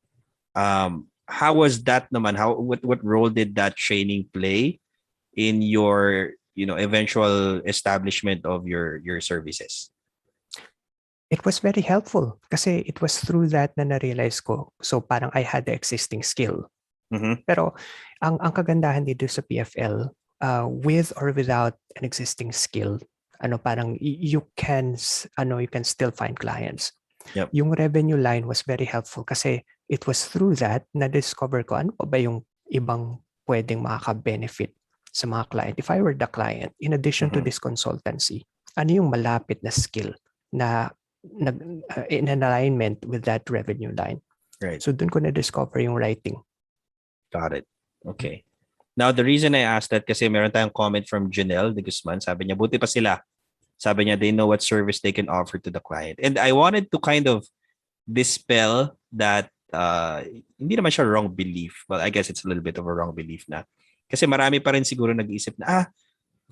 How was that naman? What role did that training play in your eventual establishment of your services?
It was very helpful kasi it was through that na na-realize ko. So parang I had the existing skill.
Mhm.
Pero ang kagandahan dito sa PFL, with or without an existing skill, parang you can still find clients.
Yep.
Yung revenue line was very helpful kasi it was through that na discover ko ano pa ba yung ibang pwedeng makaka-benefit sa mga client. If I were the client, in addition to this consultancy, ano yung malapit na skill na in an alignment with that revenue line.
Right.
So dun ko na-discover yung writing.
Got it. Okay. Now, the reason I asked that kasi meron tayong comment from Janelle de Guzman. Sabi niya, buti pa sila. Sabi niya, they know what service they can offer to the client. And I wanted to kind of dispel that hindi naman siya wrong belief. Well, I guess it's a little bit of a wrong belief na. Kasi marami pa rin siguro nag-iisip na,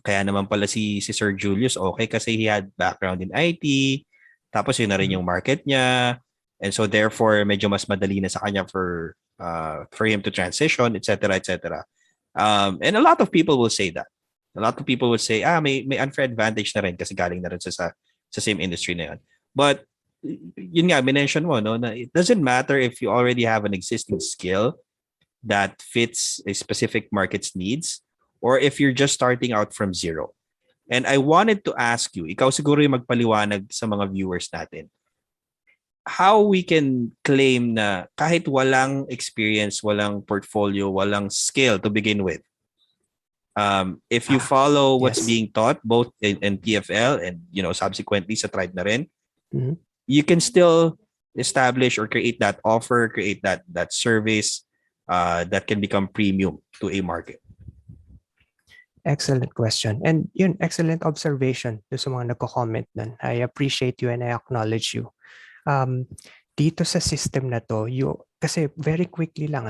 kaya naman pala si Sir Julius okay kasi he had background in IT, tapos yun na rin yung market niya, and so therefore medyo mas madali na sa kanya for him to transition, etc., etc. And a lot of people will say that. A lot of people would say, may unfair advantage na rin kasi galing na rin sa same industry na yun. But yun nga, minention mo, no, na it doesn't matter if you already have an existing skill that fits a specific market's needs or if you're just starting out from zero. And I wanted to ask you, ikaw siguro yung magpaliwanag sa mga viewers natin, how we can claim na kahit walang experience, walang portfolio, walang skill to begin with, if you follow what's
Yes.
being taught both in PFL and subsequently sa tribe na rin,
Mhm.
you can still establish or create that offer, create that service that can become premium to a market.
Excellent question. And yun, excellent observation do sa mga nagko-comment nun. I appreciate you and I acknowledge you. Dito sa system na to, kasi very quickly lang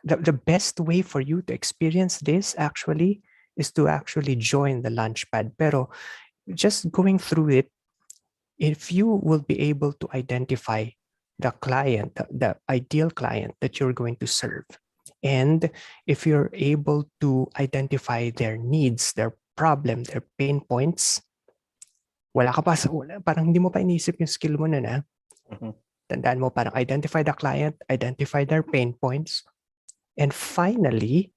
the best way for you to experience this actually is to actually join the Launchpad. Pero just going through it, if you will be able to identify the client, the ideal client that you're going to serve, and if you're able to identify their needs, their problem, their pain points, parang hindi mo pa inisip yung skill mo na. Tandaan mo, parang identify the client, identify their pain points, and finally,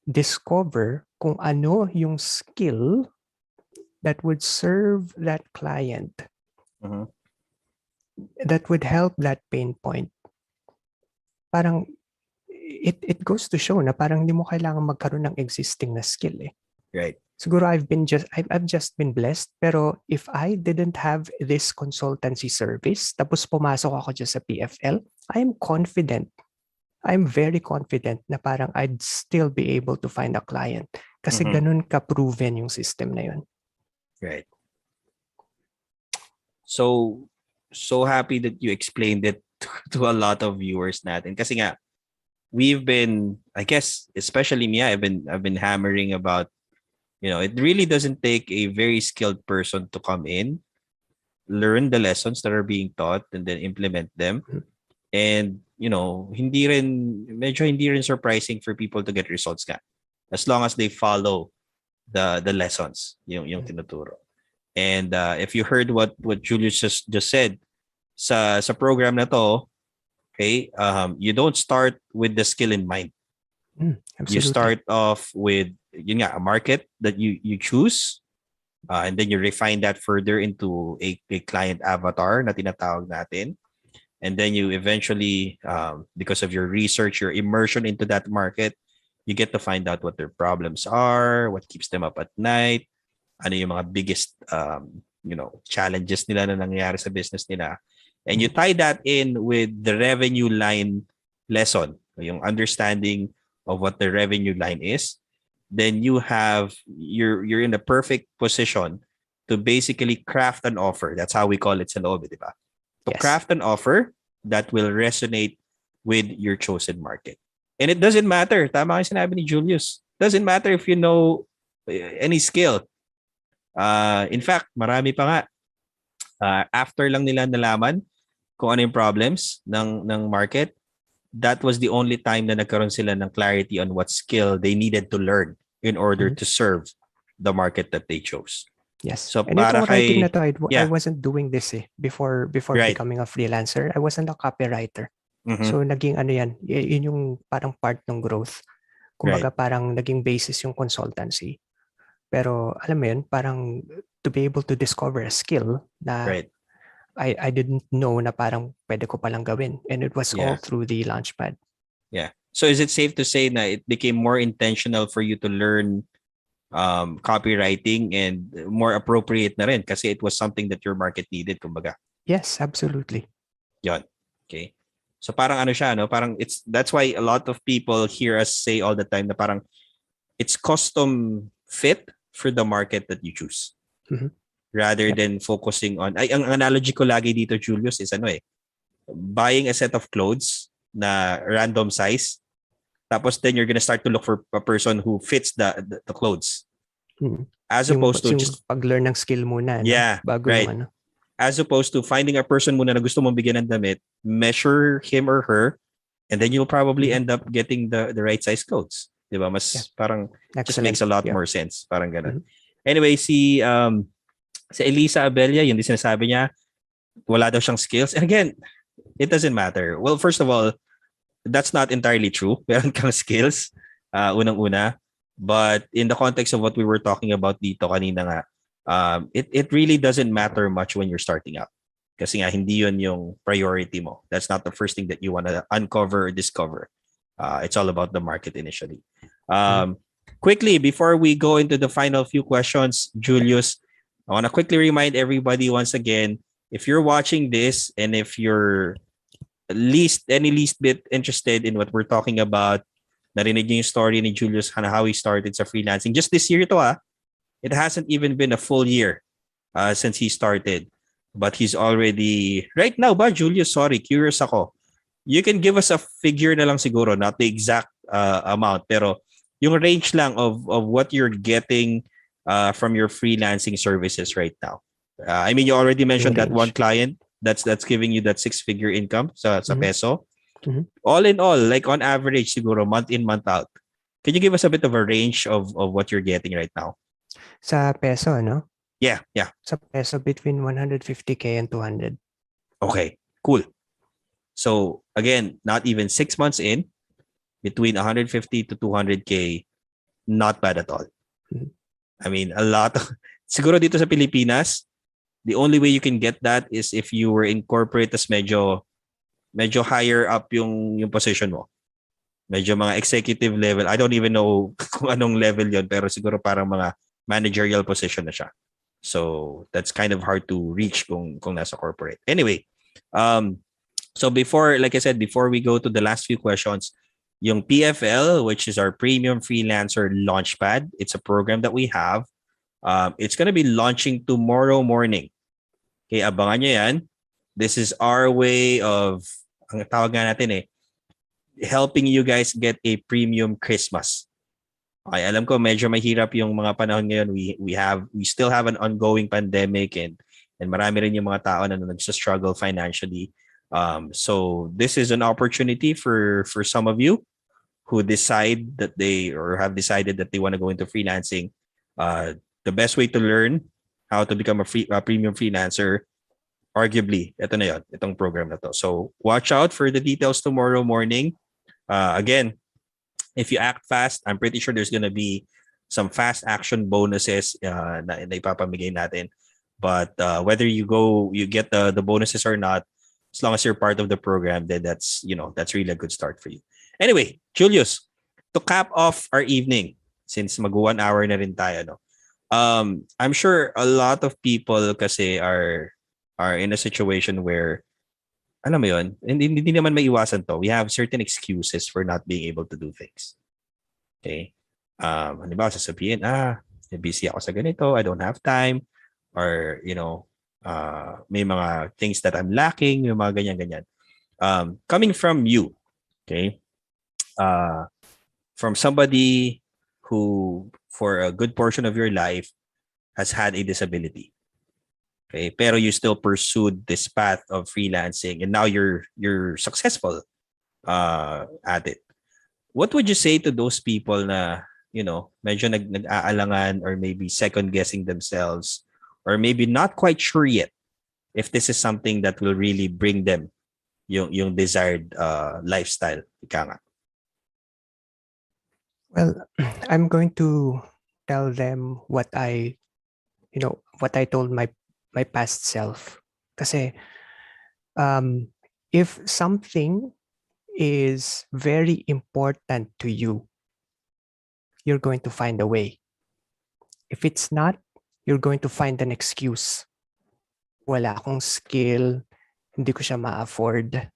discover kung ano yung skill that would serve that client, that would help that pain point. Parang, it goes to show na parang hindi mo kailangan magkaroon ng existing na skill eh.
Right.
Siguro I've just been blessed, pero if I didn't have this consultancy service, tapos pumasok ako dyan sa PFL, I'm very confident na parang I'd still be able to find a client kasi ganun ka-proven yung system na yun.
Right. So happy that you explained it to a lot of viewers natin kasi nga we've been, I guess, especially me, I've been hammering about, it really doesn't take a very skilled person to come in, learn the lessons that are being taught and then implement them. And hindi rin surprising for people to get results ka as long as they follow the lessons yung tinuturo. And if you heard what Julius just said sa program na to, okay, you don't start with the skill in mind. You start off with a market that you choose, and then you refine that further into a client avatar na tinatawag natin. And then you eventually, because of your research, your immersion into that market, you get to find out what their problems are, what keeps them up at night, ano yung mga biggest, challenges nila na nangyayari sa business nila. And you tie that in with the revenue line lesson, yung understanding of what the revenue line is. Then you're in the perfect position to basically craft an offer. That's how we call it sa loob, di ba? To craft an offer that will resonate with your chosen market. And it doesn't matter, tama yung sinabi ni Julius, doesn't matter if you know any skill. In fact, marami pa nga, after lang nila nalaman kung ano yung problems ng market, that was the only time na nagkaroon sila ng clarity on what skill they needed to learn in order to serve the market that they chose.
Yes.
So
and
para
itong writing na to,
yeah.
I wasn't doing this before
Right.
becoming a freelancer. I wasn't a copywriter. So naging yun yung parang part ng growth. Kumbaga parang naging basis yung consultancy. Pero alam mo yun, parang to be able to discover a skill na I didn't know na parang pwede ko palang gawin. And it was all through the Launchpad.
Yeah. So is it safe to say na it became more intentional for you to learn copywriting and more appropriate na rin kasi it was something that your market needed, kumbaga?
Yes, absolutely.
Yon. Okay. So parang ano siya, no? Parang that's why a lot of people hear us say all the time na parang it's custom fit for the market that you choose. Rather than focusing on, ang analogy ko lagi dito, Julius, is buying a set of clothes na random size. Tapos then you're gonna start to look for a person who fits the clothes. As opposed to just
pag-learn ng skill muna, no?
Yeah,
Bago
right.
yung ano.
As opposed to finding a person muna na gusto mong bigyan ng damit, measure him or her, and then you'll probably end up getting the right size clothes. Diba? Mas parang just makes a lot more sense. Parang ganun. Anyway, si Elisa Abella, yun din sinasabi niya, wala daw siyang skills. And again, it doesn't matter. Well, first of all, that's not entirely true. Meron kang skills, unang-una. But in the context of what we were talking about dito kanina nga, it really doesn't matter much when you're starting out. Kasi nga, hindi yun yung priority mo. That's not the first thing that you want to uncover or discover. It's all about the market initially. Quickly, before we go into the final few questions, Julius, I want to quickly remind everybody once again, if you're watching this and if you're least bit interested in what we're talking about, narinig niyo yung story ni Julius how he started sa freelancing. Just this year to it hasn't even been a full year since he started. But he's already, right now ba, Julius, sorry, curious ako. You can give us a figure na lang siguro, not the exact amount, pero yung range lang of what you're getting from your freelancing services right now. I mean, you already mentioned that one client that's giving you that 6-figure income sa peso. All in all, like on average, siguro month in, month out. Can you give us a bit of a range of what you're getting right now?
Sa peso, no?
Yeah.
Sa peso, between 150K and 200.
Okay, cool. So again, not even 6 months in, between 150 to 200K, not bad at all. I mean, a lot. Siguro dito sa Pilipinas, the only way you can get that is if you were in corporate as medyo higher up yung position mo. Medyo mga executive level. I don't even know kung anong level yon, pero siguro parang mga managerial position na siya. So that's kind of hard to reach kung nasa corporate. Anyway, so before, like I said, before we go to the last few questions, yung PFL, which is our Premium Freelancer Launchpad, it's a program that we have. It's going to be launching tomorrow morning. Okay, abangan nyo yan. This is our way of, ang tawag nga natin helping you guys get a premium Christmas. Okay, alam ko medyo mahirap yung mga panahon ngayon. We still have an ongoing pandemic and marami rin yung mga tao na nagsa-struggle financially. So this is an opportunity for some of you who decide that have decided that they want to go into freelancing. The best way to learn how to become a premium freelancer, arguably, ito na yun, itong program na to. So watch out for the details tomorrow morning. Again, if you act fast, I'm pretty sure there's gonna be some fast action bonuses na ipapamigay natin. But whether you get the bonuses or not, as long as you're part of the program, then that's really a good start for you. Anyway, Julius, to cap off our evening, since mag-1 hour na rin tayo, no? I'm sure a lot of people kasi are in a situation where, alam mo yun, hindi naman maiwasan to. We have certain excuses for not being able to do things. Okay? Halimbawa, sasabihin, busy ako sa ganito, I don't have time, or, may mga things that I'm lacking, yung mga ganyan-ganyan. Coming from you, okay? From somebody who, for a good portion of your life, has had a disability. Okay, pero you still pursued this path of freelancing, and now you're successful at it. What would you say to those people na, medyo nag-aalangan or maybe second guessing themselves, or maybe not quite sure yet if this is something that will really bring them yung desired lifestyle? Ika nga.
Well, I'm going to tell them what I told my past self. Kasi if something is very important to you, you're going to find a way. If it's not, you're going to find an excuse. Wala akong skill, hindi ko siya ma-afford.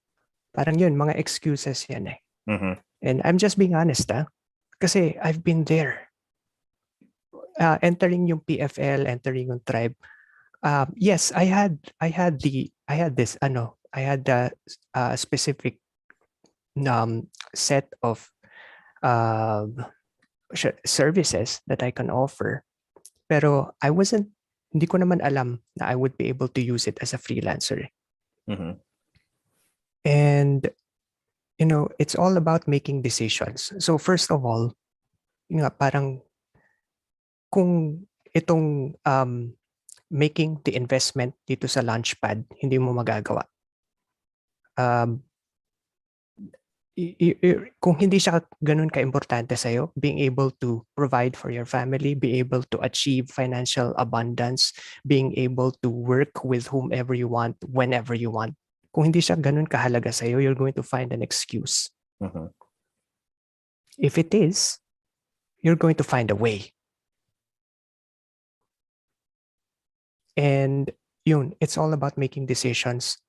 Parang yun, mga excuses yan eh.
Mm-hmm.
And I'm just being honest, kasi I've been there. Entering yung PFL, entering yung tribe. Yes, I had this I had a specific set of uh, services that I can offer. Pero hindi ko naman alam na I would be able to use it as a freelancer.
Mhm.
And, it's all about making decisions. So first of all, yun nga, parang kung itong making the investment dito sa Launchpad, hindi mo magagawa. Um, kung hindi siya ganun ka-importante sa'yo, being able to provide for your family, be able to achieve financial abundance, being able to work with whomever you want, whenever you want, kung hindi siya ganun kahalaga sa'yo, you're going to find an excuse.
Mhm.
If it is, you're going to find a way. And yun, it's all about making decisions.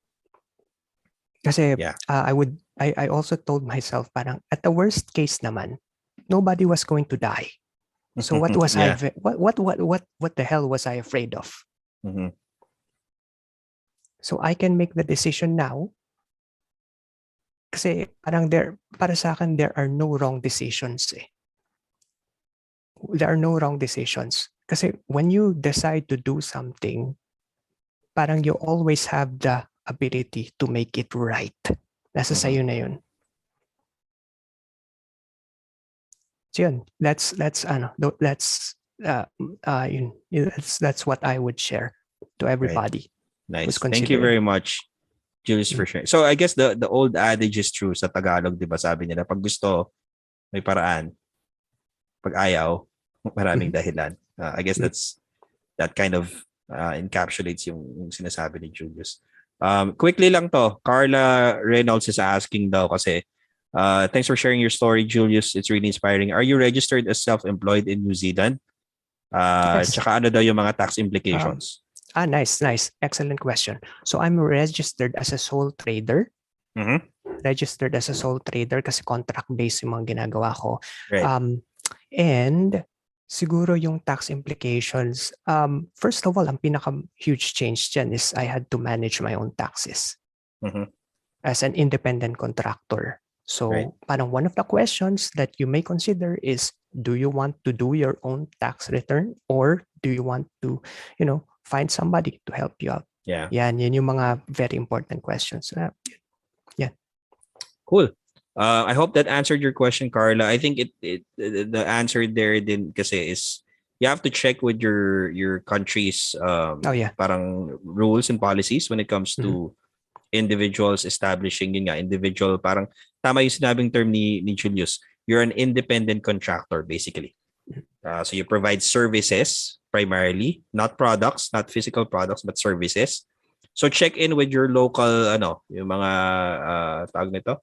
Kasi
Yeah.
I also told myself parang at the worst case naman, nobody was going to die. So what was
Yeah.
what the hell was I afraid of?
Mhm.
So I can make the decision now. Kasi parang para sa akin, there are no wrong decisions. There are no wrong decisions. Kasi when you decide to do something, parang you always have the ability to make it right. Nasa sayo na yun. So yun, that's what I would share to everybody.
Nice.
who's
Thank you
considering.
very much, Julius, for sharing. So I guess the old adage is true sa Tagalog, 'di ba? Sabi nila, pag gusto, may paraan. Pag ayaw, maraming dahilan. I guess that kind of encapsulates yung sinasabi ni Julius. Quickly lang to, Carla Reynolds is asking daw kasi, thanks for sharing your story, Julius. It's really inspiring. Are you registered as self-employed in New Zealand?
Yes.
Tsaka ano daw yung mga tax implications?
Nice. Excellent question. So I'm registered as a sole trader.
Mhm.
Registered as a sole trader kasi contract-based yung mga ginagawa ko.
Right.
And siguro yung tax implications, first of all, ang pinaka-huge change dyan is I had to manage my own taxes
Mhm.
as an independent contractor. So
Right.
parang one of the questions that you may consider is, do you want to do your own tax return or do you want to, find somebody to help you out?
Yeah.
Yan yung mga very important questions. Yeah.
Cool. I hope that answered your question, Carla. I think the answer there din kasi is you have to check with your country's parang rules and policies when it comes to individuals establishing yun nga, individual parang tama yung sinabing term ni Julius. You're an independent contractor basically. So you provide services primarily, not products, not physical products, but services. So check in with your local yung mga tawag nito.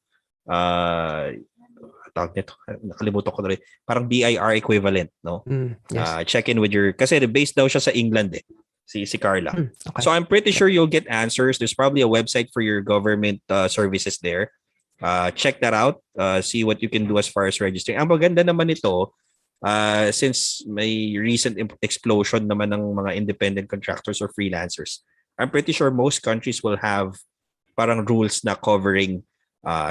Nakalimutan ko na rin. Parang BIR equivalent, no?
Yes.
Check in with kasi based daw siya sa England si Carla.
Okay.
So I'm pretty sure you'll get answers. There's probably a website for your government services there. Check that out. See what you can do as far as registering. Ang maganda naman ito, since may recent explosion naman ng mga independent contractors or freelancers, I'm pretty sure most countries will have parang rules na covering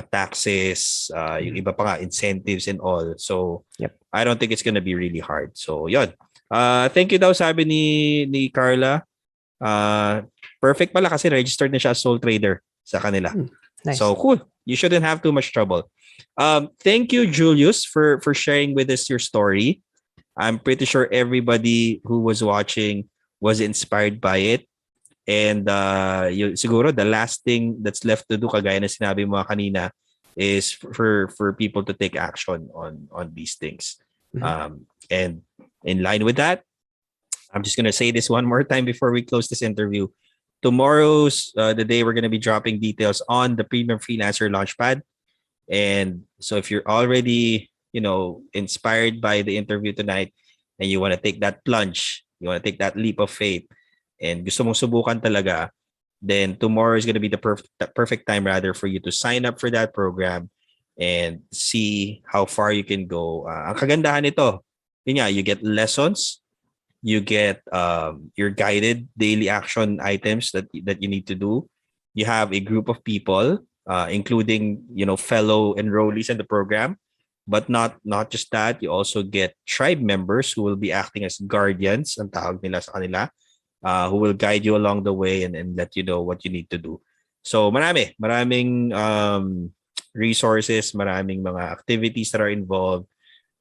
taxes, yung iba pa nga, incentives and all. So, I don't think it's gonna be really hard. So, yun. Thank you daw sabi ni Carla. Perfect pala kasi registered na siya as sole trader sa kanila.
Nice.
So, cool. You shouldn't have too much trouble. Thank you, Julius, for sharing with us your story. I'm pretty sure everybody who was watching was inspired by it. And siguro the last thing that's left to do, kagaya na sinabi mo kanina, is for people to take action on these things. And in line with that, I'm just going to say this one more time before we close this interview. Tomorrow's the day we're going to be dropping details on the Premium Freelancer Launchpad. And so if you're already, inspired by the interview tonight and you want to take that plunge, you want to take that leap of faith, and gusto mong subukan talaga, then tomorrow is going to be the perfect time rather for you to sign up for that program and see how far you can go. Ang kagandahan nito, yun nga, you get lessons, you get your guided daily action items that you need to do, you have a group of people, including fellow enrollees in the program. But not just that, you also get tribe members who will be acting as guardians, ang tawag nila sa kanila, who will guide you along the way and let you know what you need to do. So maraming resources, maraming mga activities that are involved.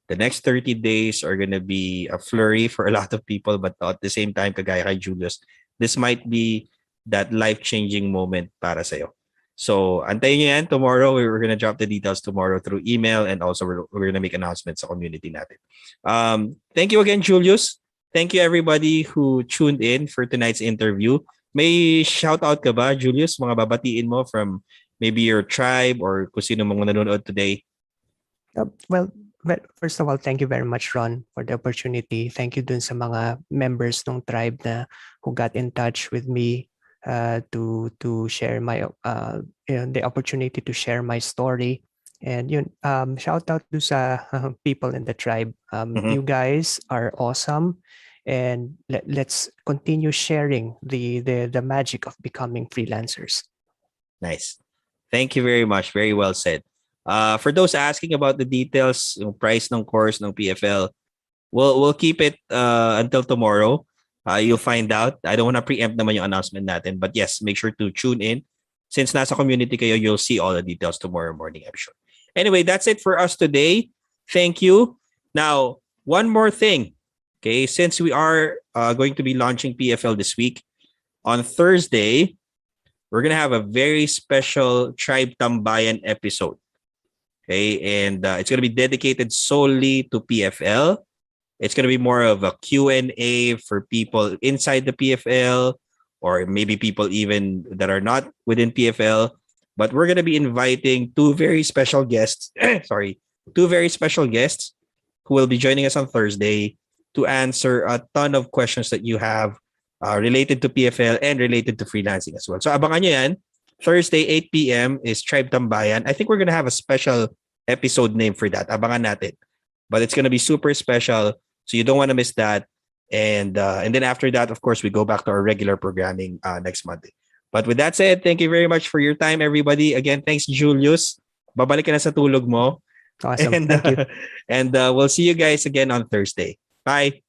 The next 30 days are going to be a flurry for a lot of people, but at the same time, kagaya kay Julius, this might be that life-changing moment para sa'yo. So, antayin nyo yan tomorrow. We're going to drop the details tomorrow through email, and also we're going to make announcements sa community natin. Thank you again, Julius. Thank you everybody who tuned in for tonight's interview. May shout out ka ba, Julius? Mga babatiin mo from maybe your tribe or kung sino mga nanonood today?
Well, first of all, thank you very much, Ron, for the opportunity. Thank you dun sa mga members ng tribe na who got in touch with me to share my the opportunity to share my story. And shout out to sa people in the tribe. You guys are awesome, and let's continue sharing the magic of becoming freelancers.
Nice. Thank you very much. Very well said. For those asking about the details, yung price ng course ng PFL, we'll keep it until tomorrow. You'll find out. I don't want to preempt naman yung announcement natin, but yes, make sure to tune in. Since nasa community kayo, you'll see all the details tomorrow morning, I'm sure. Anyway, that's it for us today. Thank you. Now, one more thing. Okay, since we are going to be launching PFL this week, on Thursday, we're going to have a very special Tribe Tambayan episode. Okay, and it's going to be dedicated solely to PFL. It's going to be more of a Q&A for people inside the PFL, or maybe people even that are not within PFL. But we're going to be inviting two very special guests. Two very special guests who will be joining us on Thursday to answer a ton of questions that you have related to PFL and related to freelancing as well. So abangan nyo yan. Thursday, 8 p.m. is Tribe Tambayan. I think we're going to have a special episode name for that. Abangan natin. But it's going to be super special, so you don't want to miss that. And then after that, of course, we go back to our regular programming next Monday. But with that said, thank you very much for your time, everybody. Again, thanks, Julius. Babalik ka na sa tulog mo.
Awesome.
And,
Thank you.
And we'll see you guys again on Thursday. Bye.